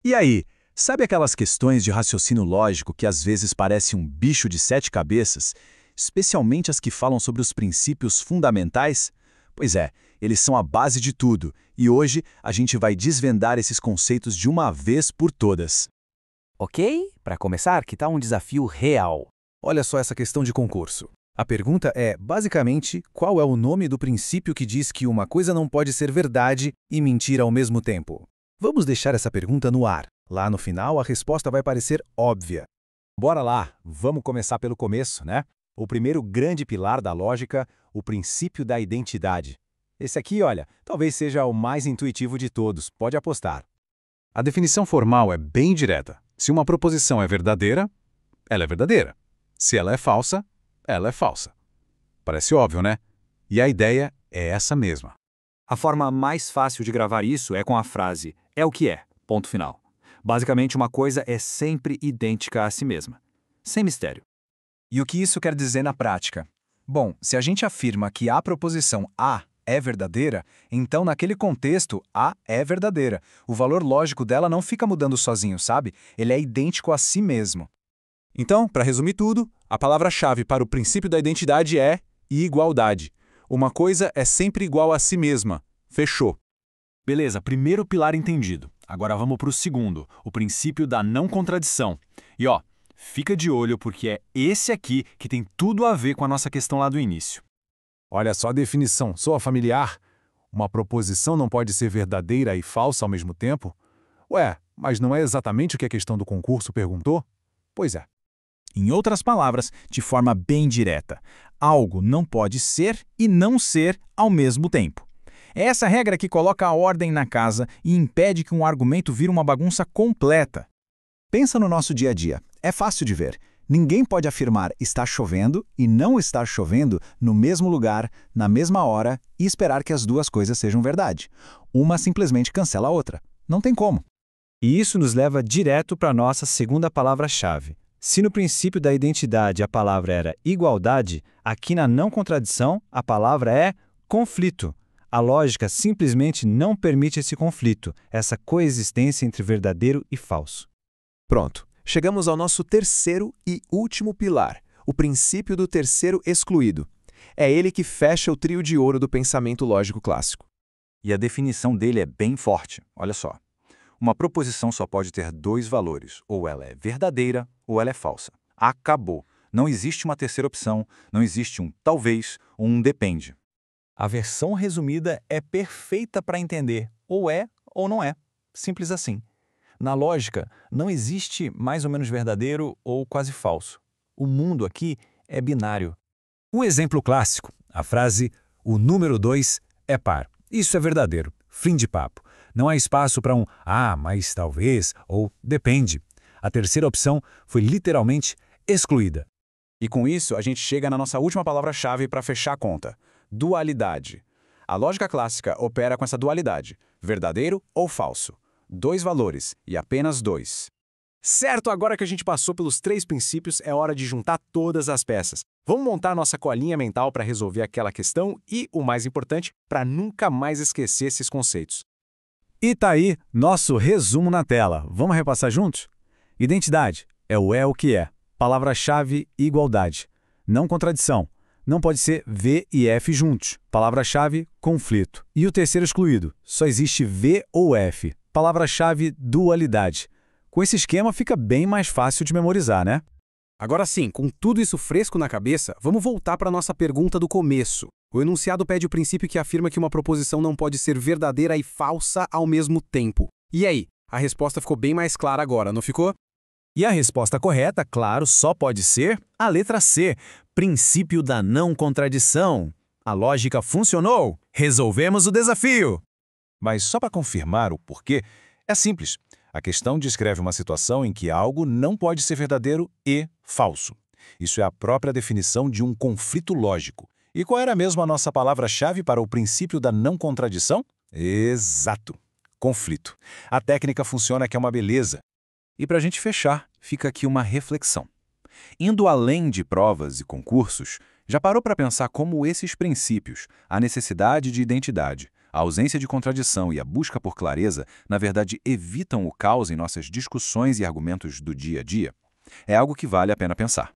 E aí, sabe aquelas questões de raciocínio lógico que às vezes parece um bicho de sete cabeças, especialmente as que falam sobre os princípios fundamentais? Pois é, eles são a base de tudo, e hoje a gente vai desvendar esses conceitos de uma vez por todas. Ok? Para começar, que tal um desafio real? Olha só essa questão de concurso. A pergunta é, basicamente, qual é o nome do princípio que diz que uma coisa não pode ser verdade e mentira ao mesmo tempo? Vamos deixar essa pergunta no ar. Lá no final, a resposta vai parecer óbvia. Bora lá, vamos começar pelo começo, né? O primeiro grande pilar da lógica, o princípio da identidade. Esse aqui, olha, talvez seja o mais intuitivo de todos, pode apostar. A definição formal é bem direta. Se uma proposição é verdadeira, ela é verdadeira. Se ela é falsa, ela é falsa. Parece óbvio, né? E a ideia é essa mesma. A forma mais fácil de gravar isso é com a frase "é o que é", ponto final. Basicamente, uma coisa é sempre idêntica a si mesma. Sem mistério. E o que isso quer dizer na prática? Bom, se a gente afirma que a proposição A é verdadeira, então naquele contexto A é verdadeira. O valor lógico dela não fica mudando sozinho, sabe? Ele é idêntico a si mesmo. Então, para resumir tudo, a palavra-chave para o princípio da identidade é igualdade. Uma coisa é sempre igual a si mesma. Fechou. Beleza, primeiro pilar entendido. Agora vamos para o segundo, o princípio da não contradição. E ó, fica de olho porque é esse aqui que tem tudo a ver com a nossa questão lá do início. Olha só a definição, soa familiar? Uma proposição não pode ser verdadeira e falsa ao mesmo tempo? Ué, mas não é exatamente o que a questão do concurso perguntou? Pois é. Em outras palavras, de forma bem direta, algo não pode ser e não ser ao mesmo tempo. É essa regra que coloca a ordem na casa e impede que um argumento vire uma bagunça completa. Pensa no nosso dia a dia. É fácil de ver. Ninguém pode afirmar está chovendo e não estar chovendo no mesmo lugar, na mesma hora e esperar que as duas coisas sejam verdade. Uma simplesmente cancela a outra. Não tem como. E isso nos leva direto para a nossa segunda palavra-chave. Se no princípio da identidade a palavra era igualdade, aqui na não contradição a palavra é conflito. A lógica simplesmente não permite esse conflito, essa coexistência entre verdadeiro e falso. Pronto, chegamos ao nosso terceiro e último pilar, o princípio do terceiro excluído. É ele que fecha o trio de ouro do pensamento lógico clássico. E a definição dele é bem forte, olha só. Uma proposição só pode ter dois valores, ou ela é verdadeira ou ela é falsa. Acabou. Não existe uma terceira opção, não existe um talvez ou um depende. A versão resumida é perfeita para entender, ou é ou não é. Simples assim. Na lógica, não existe mais ou menos verdadeiro ou quase falso. O mundo aqui é binário. Um exemplo clássico, a frase "o número 2 é par". Isso é verdadeiro. Fim de papo. Não há espaço para um mas talvez ou depende. A terceira opção foi literalmente excluída. E com isso, a gente chega na nossa última palavra-chave para fechar a conta. Dualidade. A lógica clássica opera com essa dualidade, verdadeiro ou falso. Dois valores e apenas dois. Certo, agora que a gente passou pelos três princípios, é hora de juntar todas as peças. Vamos montar nossa colinha mental para resolver aquela questão e, o mais importante, para nunca mais esquecer esses conceitos. E tá aí nosso resumo na tela. Vamos repassar juntos? Identidade é o que é. Palavra-chave, igualdade. Não contradição. Não pode ser V e F juntos. Palavra-chave, conflito. E o terceiro excluído. Só existe V ou F. Palavra-chave, dualidade. Com esse esquema fica bem mais fácil de memorizar, né? Agora sim, com tudo isso fresco na cabeça, vamos voltar para a nossa pergunta do começo. O enunciado pede o princípio que afirma que uma proposição não pode ser verdadeira e falsa ao mesmo tempo. E aí? A resposta ficou bem mais clara agora, não ficou? E a resposta correta, claro, só pode ser a letra C, princípio da não contradição. A lógica funcionou. Resolvemos o desafio. Mas só para confirmar o porquê, é simples. A questão descreve uma situação em que algo não pode ser verdadeiro e falso. Isso é a própria definição de um conflito lógico. E qual era mesmo a nossa palavra-chave para o princípio da não contradição? Exato. Conflito. A técnica funciona que é uma beleza. E para a gente fechar, fica aqui uma reflexão. Indo além de provas e concursos, já parou para pensar como esses princípios, a necessidade de identidade, A ausência de contradição e a busca por clareza, na verdade, evitam o caos em nossas discussões e argumentos do dia a dia. É algo que vale a pena pensar.